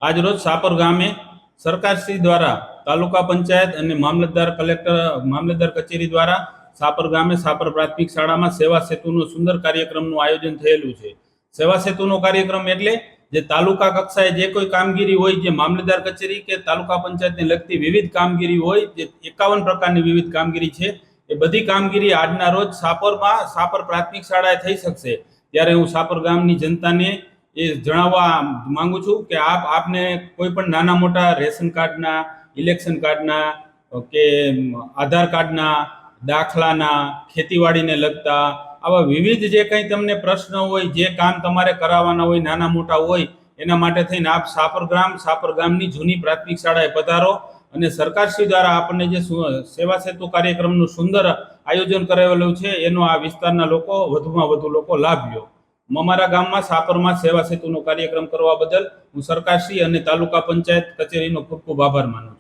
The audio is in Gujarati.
આજરોજ સાપર ગામે સરકારશ્રી દ્વારા તાલુકા પંચાયત અને મામલતદાર કચેરી દ્વારા સાપર ગામે સાપર પ્રાથમિક શાળામાં સેવા સેતુનું સુંદર કાર્યક્રમનું આયોજન થયેલું છે. સેવા સેતુનો કાર્યક્રમ એટલે જે તાલુકા કક્ષાએ જે કોઈ કામગીરી હોય, જે મામલતદાર કચેરી કે તાલુકા પંચાયતને લગતી વિવિધ કામગીરી હોય, જે 51 પ્રકારની વિવિધ કામગીરી છે, એ બધી કામગીરી આજના રોજ સાપર પ્રાથમિક શાળાએ થઈ શકશે. ત્યારે હું સાપર ગામની જનતાને એ જણાવવા માંગુ છું કે આપને કોઈ પણ નાના મોટા રેશન કાર્ડના, ઇલેક્શન કાર્ડના કે આધાર કાર્ડના, દાખલાના, ખેતીવાડીને લગતા આવા વિવિધ જે કંઈ તમને પ્રશ્ન હોય, જે કામ તમારે કરાવવાના હોય, નાના મોટા હોય, એના માટે થઈને આપ સાપર ગામની જૂની પ્રાથમિક શાળાએ પધારો અને સરકારશ્રી દ્વારા આપણને જે સેવા સેતુ કાર્યક્રમનું સુંદર આયોજન કરાવેલું છે, એનો આ વિસ્તારના લોકો વધુમાં વધુ લોકો લાભ લ્યો. અમારા ગામમાં સાપરમાં સેવા સેતુનો કાર્યક્રમ કરવા બદલ હું સરકારશ્રી અને તાલુકા પંચાયત કચેરીનો ખૂબ ખૂબ આભાર માનું છું.